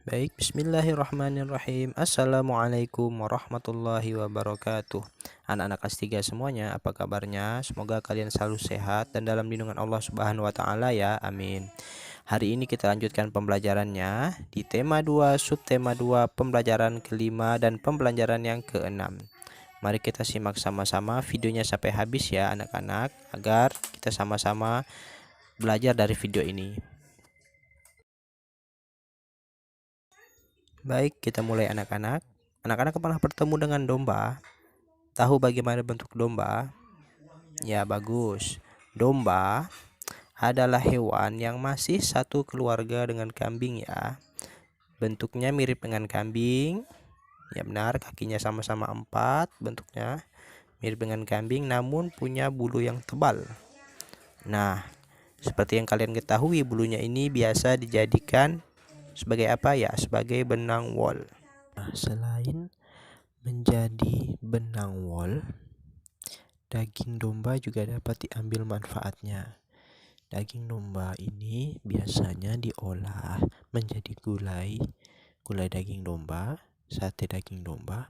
Baik, bismillahirrahmanirrahim. Assalamualaikum warahmatullahi wabarakatuh. Anak-anak kelas 3 semuanya, apa kabarnya? Semoga kalian selalu sehat dan dalam lindungan Allah Subhanahu wa taala ya. Amin. Hari ini kita lanjutkan pembelajarannya di tema 2, subtema 2, pembelajaran kelima dan pembelajaran yang keenam. Mari kita simak sama-sama videonya sampai habis ya anak-anak, agar kita sama-sama belajar dari video ini. Baik, kita mulai anak-anak. Anak-anak pernah bertemu dengan domba? Tahu bagaimana bentuk domba? Ya, bagus. Domba adalah hewan yang masih satu keluarga dengan kambing ya. Bentuknya mirip dengan kambing. Ya benar, kakinya sama-sama 4 bentuknya. Mirip dengan kambing namun punya bulu yang tebal. Nah, seperti yang kalian ketahui, bulunya ini biasa dijadikan sebagai apa ya? Sebagai benang wol. Nah, selain menjadi benang wol, daging domba juga dapat diambil manfaatnya. Daging domba ini biasanya diolah menjadi gulai daging domba, sate daging domba,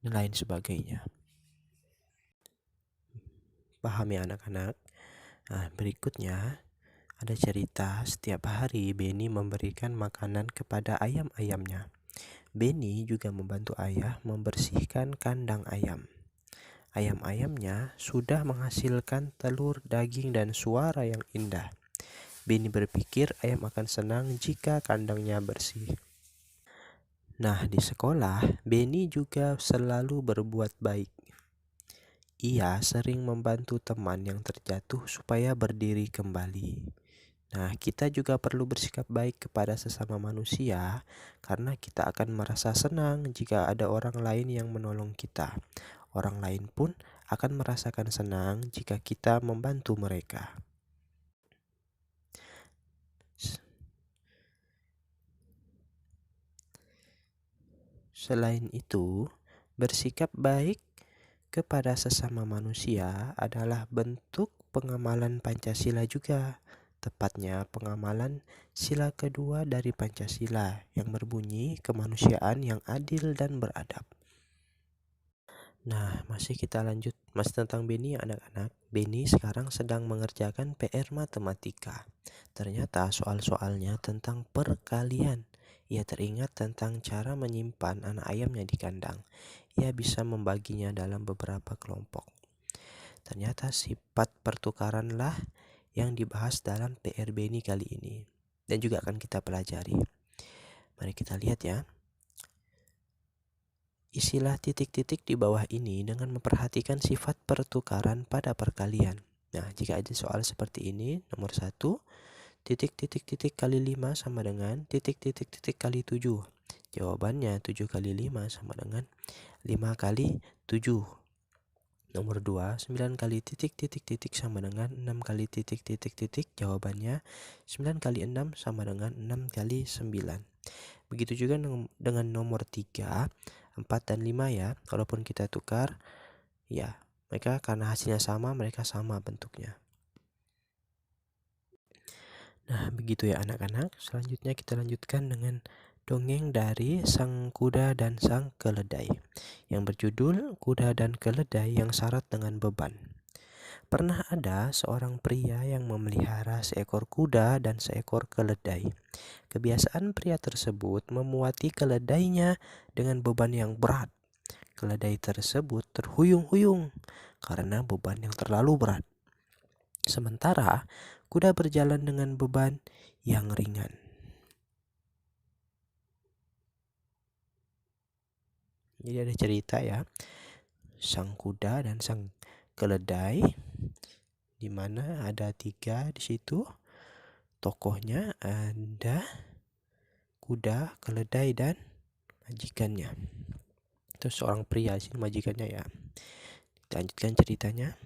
dan lain sebagainya. Paham ya anak-anak? Nah, berikutnya ada cerita setiap hari Benny memberikan makanan kepada ayam-ayamnya. Benny juga membantu ayah membersihkan kandang ayam. Ayam-ayamnya sudah menghasilkan telur, daging, dan suara yang indah. Benny berpikir ayam akan senang jika kandangnya bersih. Nah, di sekolah, Benny juga selalu berbuat baik. Ia sering membantu teman yang terjatuh supaya berdiri kembali. Nah, kita juga perlu bersikap baik kepada sesama manusia karena kita akan merasa senang jika ada orang lain yang menolong kita. Orang lain pun akan merasakan senang jika kita membantu mereka. Selain itu, bersikap baik kepada sesama manusia adalah bentuk pengamalan Pancasila juga. Tepatnya pengamalan sila kedua dari Pancasila yang berbunyi kemanusiaan yang adil dan beradab. Nah, masih tentang Benny anak-anak. Benny sekarang sedang mengerjakan PR matematika. Ternyata soal-soalnya tentang perkalian. Ia teringat tentang cara menyimpan anak ayamnya di kandang. Ia bisa membaginya dalam beberapa kelompok. Ternyata sifat pertukaranlah yang dibahas dalam PR Benny kali ini dan juga akan kita pelajari. Mari kita lihat ya. Isilah titik-titik di bawah ini dengan memperhatikan sifat pertukaran pada perkalian. Nah, jika ada soal seperti ini, nomor 1, titik-titik-titik kali 5 sama dengan titik-titik-titik kali 7. Jawabannya 7 kali 5 sama dengan 5 kali 7. Nomor 2, 9 kali titik-titik-titik sama dengan 6 kali titik-titik-titik. Jawabannya 9 kali 6 sama dengan 6 kali 9. Begitu juga dengan nomor 3, 4 dan 5 ya. Kalaupun kita tukar, ya mereka karena hasilnya sama, mereka sama bentuknya. Nah, begitu ya anak-anak. Selanjutnya kita lanjutkan dengan dongeng dari Sang Kuda dan Sang Keledai yang berjudul Kuda dan Keledai yang Syarat dengan Beban. Pernah ada seorang pria yang memelihara seekor kuda dan seekor keledai. Kebiasaan pria tersebut memuati keledainya dengan beban yang berat. Keledai tersebut terhuyung-huyung karena beban yang terlalu berat. Sementara kuda berjalan dengan beban yang ringan. Jadi ada cerita ya, sang kuda dan sang keledai, di mana ada 3 di situ. Tokohnya ada kuda, keledai, dan majikannya. Itu seorang pria sih majikannya ya. Kita lanjutkan ceritanya.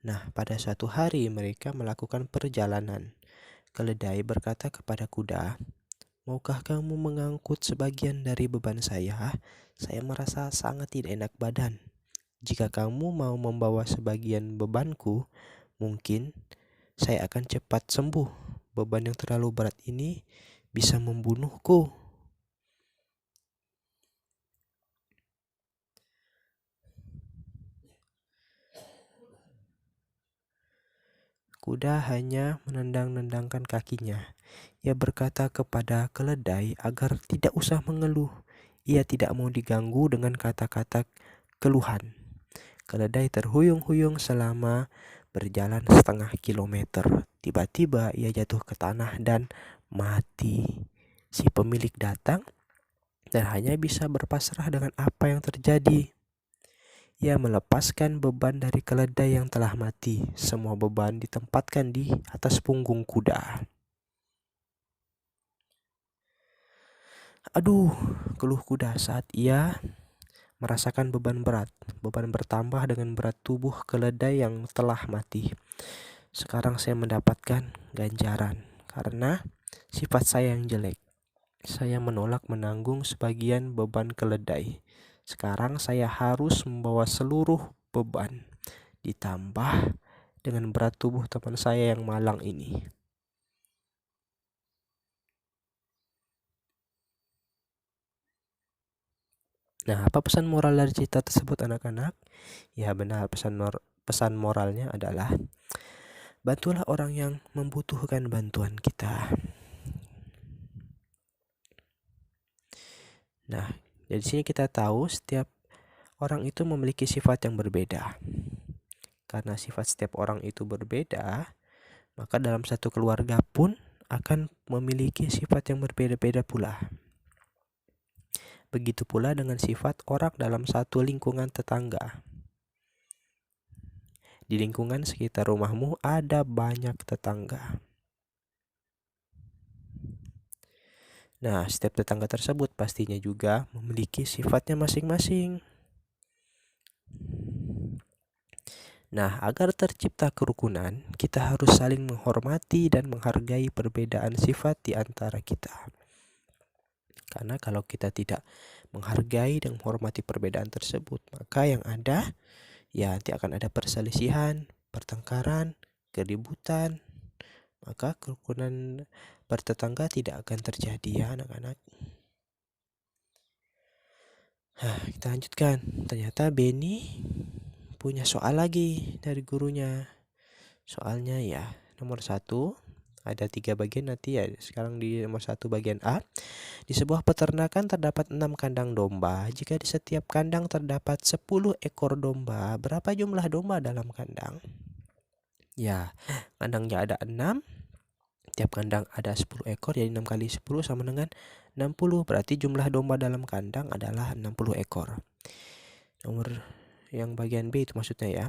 Nah, pada suatu hari mereka melakukan perjalanan. Keledai berkata kepada kuda, "Maukah kamu mengangkut sebagian dari beban saya? Saya merasa sangat tidak enak badan. Jika kamu mau membawa sebagian bebanku, mungkin saya akan cepat sembuh. Beban yang terlalu berat ini bisa membunuhku. Kuda hanya menendang-nendangkan kakinya. Ia berkata kepada keledai agar tidak usah mengeluh. Ia tidak mau diganggu dengan kata-kata keluhan. Keledai terhuyung-huyung selama berjalan setengah kilometer. Tiba-tiba ia jatuh ke tanah dan mati. Si pemilik datang dan hanya bisa berpasrah dengan apa yang terjadi. Ia melepaskan beban dari keledai yang telah mati. Semua beban ditempatkan di atas punggung kuda. Aduh, keluh kuda saat ia merasakan beban berat. Beban bertambah dengan berat tubuh keledai yang telah mati. Sekarang saya mendapatkan ganjaran karena sifat saya yang jelek. Saya menolak menanggung sebagian beban keledai. Sekarang saya harus membawa seluruh beban, ditambah dengan berat tubuh teman saya yang malang ini. Nah, apa pesan moral dari cerita tersebut anak-anak? Ya benar, pesan moralnya adalah bantulah orang yang membutuhkan bantuan kita. Nah, dari sini kita tahu setiap orang itu memiliki sifat yang berbeda. Karena sifat setiap orang itu berbeda, maka dalam satu keluarga pun akan memiliki sifat yang berbeda-beda pula. Begitu pula dengan sifat orang dalam satu lingkungan tetangga. Di lingkungan sekitar rumahmu ada banyak tetangga. Nah, setiap tetangga tersebut pastinya juga memiliki sifatnya masing-masing. Nah, agar tercipta kerukunan, kita harus saling menghormati dan menghargai perbedaan sifat di antara kita. Karena kalau kita tidak menghargai dan menghormati perbedaan tersebut, maka yang ada ya nanti akan ada perselisihan, pertengkaran, keributan. Maka kerukunan bertetangga tidak akan terjadi ya anak-anak. Kita lanjutkan. Ternyata Benny punya soal lagi dari gurunya. Soalnya ya nomor 1, ada 3 bagian nanti ya. Sekarang di nomor 1 bagian A. Di sebuah peternakan terdapat 6 kandang domba. Jika di setiap kandang terdapat 10 ekor domba, berapa jumlah domba dalam kandang? Ya, kandangnya ada 6. Tiap kandang ada 10 ekor, jadi 6 kali 10 sama dengan 60. Berarti jumlah domba dalam kandang adalah 60 ekor. Nomor yang bagian B itu maksudnya ya.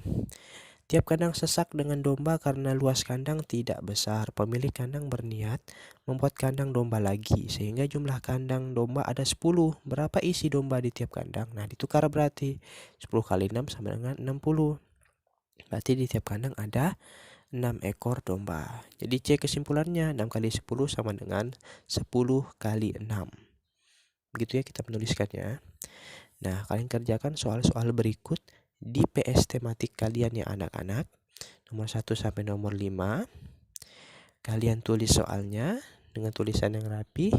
Tiap kandang sesak dengan domba karena luas kandang tidak besar. Pemilik kandang berniat membuat kandang domba lagi sehingga jumlah kandang domba ada 10. Berapa isi domba di tiap kandang? Nah, ditukar berarti 10 kali 6 sama dengan 60. Berarti di tiap kandang ada 6 ekor domba. Jadi C kesimpulannya 6 kali 10 sama dengan 10 kali 6. Begitu ya kita menuliskannya. Nah, kalian kerjakan soal-soal berikut di PS tematik kalian ya anak-anak. Nomor 1 sampai nomor 5. Kalian tulis soalnya dengan tulisan yang rapi.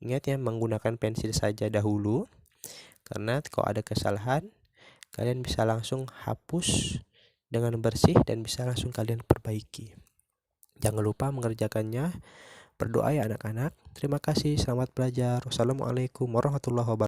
Ingat ya, menggunakan pensil saja dahulu. Karena kalau ada kesalahan, kalian bisa langsung hapus dengan bersih dan bisa langsung kalian perbaiki. Jangan lupa mengerjakannya. Berdoa ya anak-anak. Terima kasih, selamat belajar. Wassalamualaikum warahmatullahi wabarakatuh.